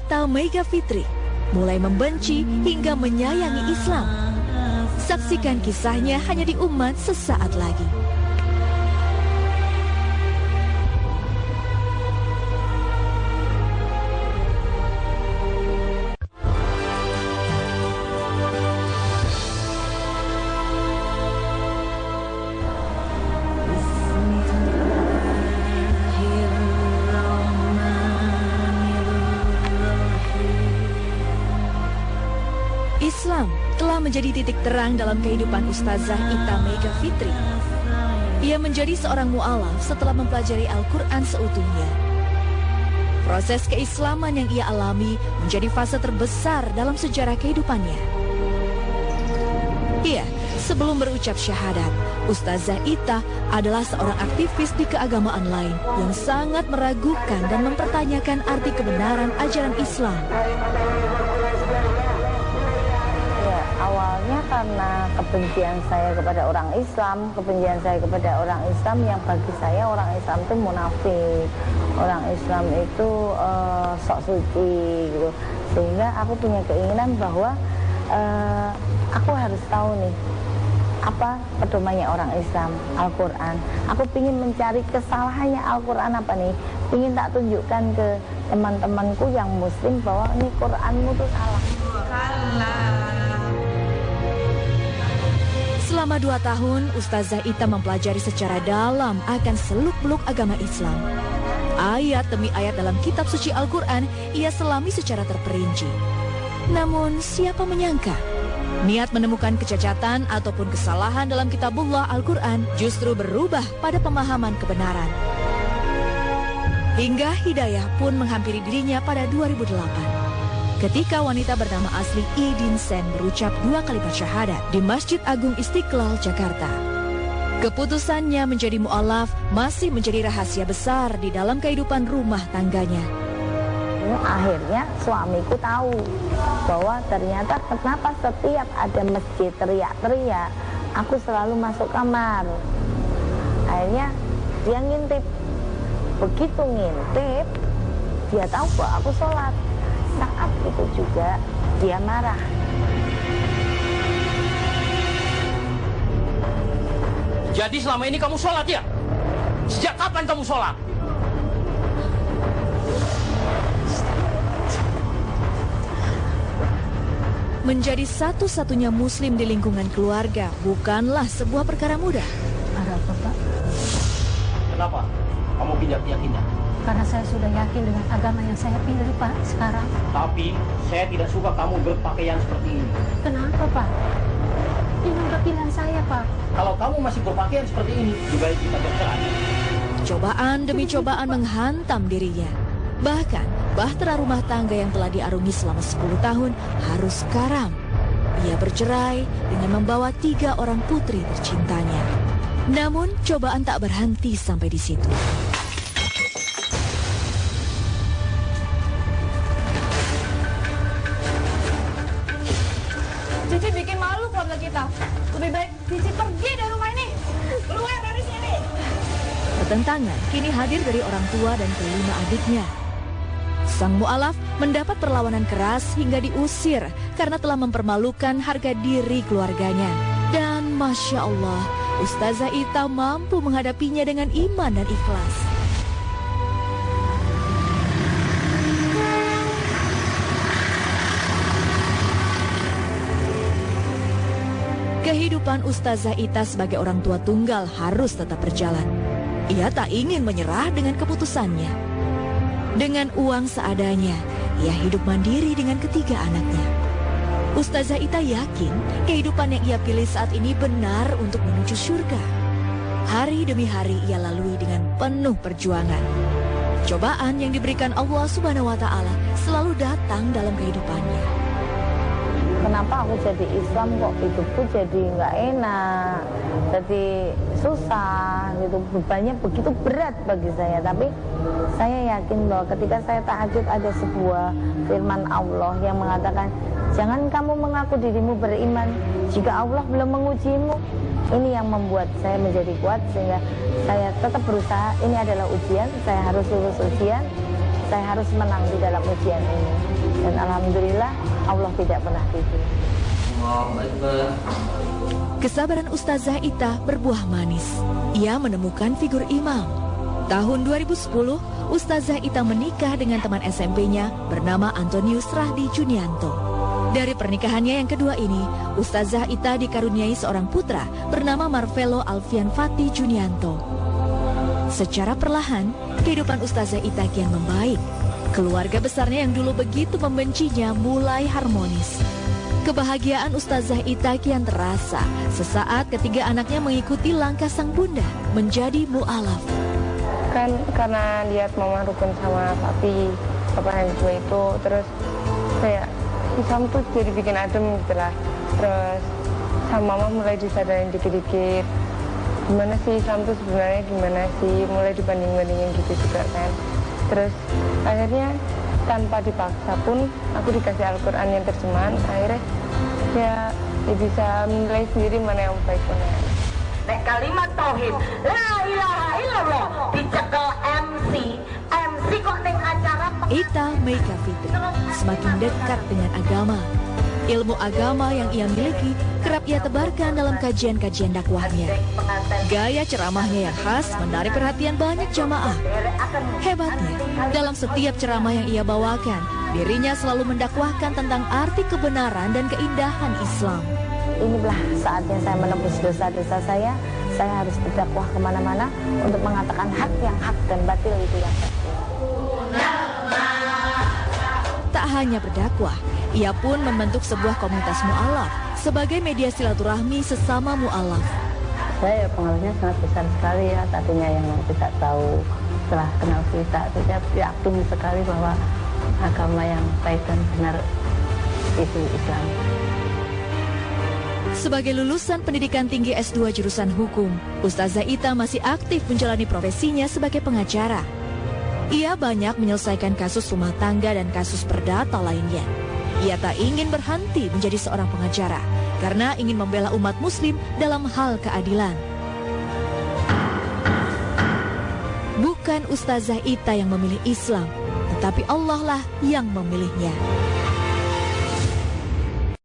Ita Mega Fitri mulai membenci hingga menyayangi Islam. Saksikan kisahnya hanya di Umat sesaat lagi. Islam telah menjadi titik terang dalam kehidupan Ustazah Ita Mega Fitri. Ia menjadi seorang mu'alaf setelah mempelajari Al-Quran seutuhnya. Proses keislaman yang ia alami menjadi fase terbesar dalam sejarah kehidupannya. Iya, sebelum berucap syahadat, Ustazah Ita adalah seorang aktivis di keagamaan lain yang sangat meragukan dan mempertanyakan arti kebenaran ajaran Islam. Awalnya karena kebencian saya kepada orang Islam, yang bagi saya orang Islam itu munafik, orang Islam itu sok suci gitu. Sehingga aku punya keinginan bahwa aku harus tahu nih apa pedomannya orang Islam, Al-Quran. Aku ingin mencari kesalahannya Al-Quran apa nih, ingin tak tunjukkan ke teman-temanku yang Muslim bahwa ini Quranmu tuh salah. Selama 2 tahun, Ustazah Ita mempelajari secara dalam akan seluk-beluk agama Islam. Ayat demi ayat dalam kitab suci Al-Quran ia selami secara terperinci. Namun, siapa menyangka niat menemukan kecacatan ataupun kesalahan dalam kitabullah Al-Quran justru berubah pada pemahaman kebenaran. Hingga hidayah pun menghampiri dirinya pada 2008. Ketika wanita bernama asli Idin Sen berucap 2 kalimat syahadat di Masjid Agung Istiqlal, Jakarta. Keputusannya menjadi mu'alaf masih menjadi rahasia besar di dalam kehidupan rumah tangganya. Akhirnya suamiku tahu bahwa ternyata kenapa setiap ada masjid teriak-teriak, aku selalu masuk kamar. Akhirnya dia ngintip. Begitu ngintip, dia tahu bahwa aku sholat. Saat itu juga dia marah. Jadi selama ini kamu sholat ya? Sejak kapan kamu sholat? Menjadi satu-satunya muslim di lingkungan keluarga bukanlah sebuah perkara mudah. Ada apa, Pak? Kenapa kamu yakinnya? Karena saya sudah yakin dengan agama yang saya pilih, Pak, sekarang. Tapi saya tidak suka kamu berpakaian seperti ini. Kenapa, Pak? Ini udah pilihan saya, Pak. Kalau kamu masih berpakaian seperti ini, lebih baik kita bercerai. Cobaan demi cobaan menghantam dirinya. Bahkan, bahtera rumah tangga yang telah diarungi selama 10 tahun harus karam. Ia bercerai dengan membawa 3 orang putri tercintanya. Namun, cobaan tak berhenti sampai di situ. Cici bikin malu keluarga kita. Lebih baik Cici pergi dari rumah ini. Keluar dari sini. Pertentangan kini hadir dari orang tua dan kelima adiknya. Sang mu'alaf mendapat perlawanan keras hingga diusir karena telah mempermalukan harga diri keluarganya. Dan Masya Allah, Ustazah Ita mampu menghadapinya dengan iman dan ikhlas. Kehidupan Ustazah Ita sebagai orang tua tunggal harus tetap berjalan. Ia tak ingin menyerah dengan keputusannya. Dengan uang seadanya, ia hidup mandiri dengan ketiga anaknya. Ustazah Ita yakin kehidupan yang ia pilih saat ini benar untuk menuju surga. Hari demi hari ia lalui dengan penuh perjuangan. Cobaan yang diberikan Allah Subhanahu wa Ta'ala selalu datang dalam kehidupannya. Kenapa aku jadi Islam kok hidupku jadi nggak enak, jadi susah gitu, bebannya begitu berat bagi saya. Tapi saya yakin bahwa ketika saya tahajud ada sebuah firman Allah yang mengatakan, jangan kamu mengaku dirimu beriman jika Allah belum mengujimu. Ini yang membuat saya menjadi kuat sehingga saya tetap berusaha. Ini adalah ujian, saya harus lulus ujian. saya harus menang di dalam ujian ini. Dan alhamdulillah Allah tidak pernah tidur. Kesabaran Ustazah Ita berbuah manis. Ia menemukan figur imam. Tahun 2010, Ustazah Ita menikah dengan teman SMP-nya bernama Antonius Rahdi Junianto. Dari pernikahannya yang kedua ini, Ustazah Ita dikaruniai seorang putra bernama Marvelo Alfian Fati Junianto. Secara perlahan, kehidupan Ustazah Ita kian membaik. Keluarga besarnya yang dulu begitu membencinya mulai harmonis. Kebahagiaan Ustazah Ita kian terasa sesaat ketiga anaknya mengikuti langkah sang bunda menjadi mu'alaf. Kan karena lihat mama rukun sama papi, papa yang tua itu, terus kayak Islam tuh jadi bikin adem gitu lah. Terus sama mama mulai disadarin dikit-dikit, gimana sih Islam tuh sebenarnya gimana sih, mulai dibanding-bandingin gitu juga kan. Terus akhirnya tanpa dipaksa pun aku dikasih Al-Quran yang terjemahan, akhirnya ya bisa menilai sendiri mana yang baik mana yang. Nek kalimat tauhid la ilaha illallah dicekel MC kok ning acara Ita Meika Fitri semakin dekat dengan agama. Ilmu agama yang ia miliki kerap ia tebarkan dalam kajian-kajian dakwahnya. Gaya ceramahnya yang khas menarik perhatian banyak jamaah. Hebatnya, dalam setiap ceramah yang ia bawakan, dirinya selalu mendakwahkan tentang arti kebenaran dan keindahan Islam. Inilah saatnya saya menebus dosa-dosa saya harus berdakwah kemana-mana untuk mengatakan hak yang hak dan batil itu yang batil. Tak hanya berdakwah, ia pun membentuk sebuah komunitas mu'alaf sebagai media silaturahmi sesama mu'alaf. Saya pengaruhnya sangat besar sekali ya, tadinya yang tidak tahu setelah kenal kita, saya yakin sekali bahwa agama yang baik dan benar itu Islam. Sebagai lulusan pendidikan tinggi S2 jurusan hukum, Ustazah Ita masih aktif menjalani profesinya sebagai pengacara. Ia banyak menyelesaikan kasus rumah tangga dan kasus perdata lainnya. Ia tak ingin berhenti menjadi seorang pengacara karena ingin membela umat muslim dalam hal keadilan. Bukan Ustazah Ita yang memilih Islam, tetapi Allah lah yang memilihnya.